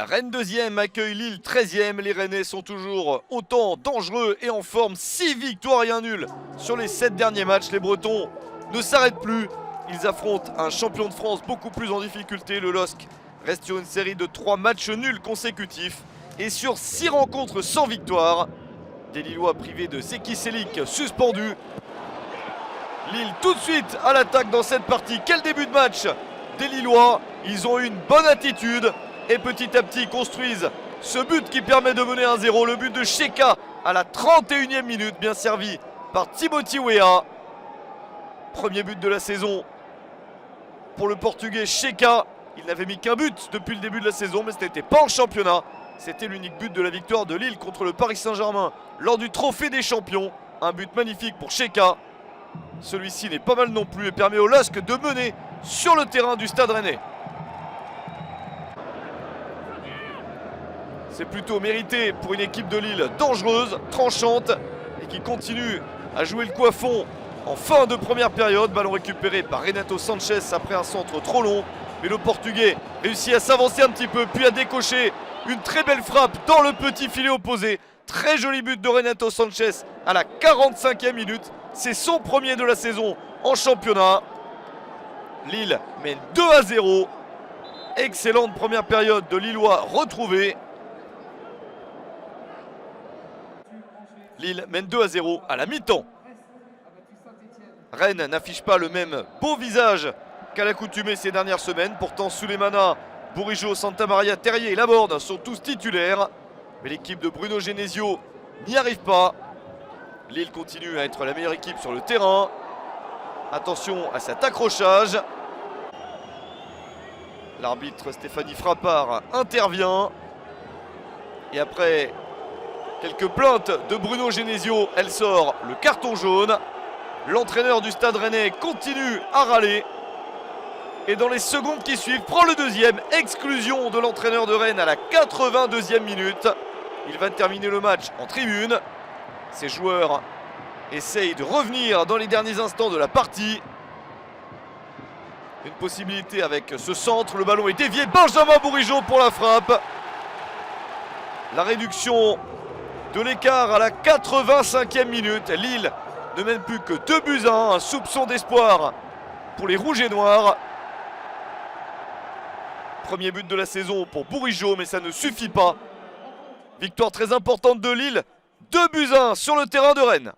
Rennes 2e accueille Lille 13e. Les Rennais sont toujours autant dangereux et en forme. 6 victoires et 1 nul sur les 7 derniers matchs. Les Bretons ne s'arrêtent plus. Ils affrontent un champion de France beaucoup plus en difficulté. Le LOSC reste sur une série de 3 matchs nuls consécutifs et sur 6 rencontres sans victoire. Des Lillois privés de Zeki Çelik suspendu. Lille tout de suite à l'attaque dans cette partie. Quel début de match des Lillois. Ils ont une bonne attitude et petit à petit construisent ce but qui permet de mener 1-0. Le but de Cheka à la 31e minute, bien servi par Timothy Weah. Premier but de la saison pour le Portugais Cheka. Il n'avait mis qu'un but depuis le début de la saison, mais ce n'était pas en championnat. C'était l'unique but de la victoire de Lille contre le Paris Saint-Germain lors du Trophée des Champions. Un but magnifique pour Cheka. Celui-ci n'est pas mal non plus et permet au LOSC de mener sur le terrain du Stade Rennais. C'est plutôt mérité pour une équipe de Lille dangereuse, tranchante et qui continue à jouer le coup à fond en fin de première période. Ballon récupéré par Renato Sanchez après un centre trop long. Mais le Portugais réussit à s'avancer un petit peu puis à décocher une très belle frappe dans le petit filet opposé. Très joli but de Renato Sanchez à la 45e minute. C'est son premier de la saison en championnat. Lille mène 2-0. Excellente première période de Lillois retrouvée. Lille mène 2-0 à la mi-temps. Rennes n'affiche pas le même beau visage qu'à l'accoutumée ces dernières semaines. Pourtant, Souleymana, Bourigeaud, Santa Maria, Terrier et Laborde sont tous titulaires. Mais l'équipe de Bruno Genesio n'y arrive pas. Lille continue à être la meilleure équipe sur le terrain. Attention à cet accrochage. L'arbitre Stéphanie Frappard intervient. Et après quelques plaintes de Bruno Genesio, elle sort le carton jaune. L'entraîneur du Stade Rennais continue à râler. Et dans les secondes qui suivent, prend le deuxième. Exclusion de l'entraîneur de Rennes à la 82e minute. Il va terminer le match en tribune. Ses joueurs essayent de revenir dans les derniers instants de la partie. Une possibilité avec ce centre. Le ballon est dévié. Benjamin Bourigeaud pour la frappe. La réduction de l'écart à la 85e minute. Lille ne mène plus que 2-1. Un soupçon d'espoir pour les Rouges et Noirs. Premier but de la saison pour Bourigeaud, mais ça ne suffit pas. Victoire très importante de Lille. 2-1 sur le terrain de Rennes.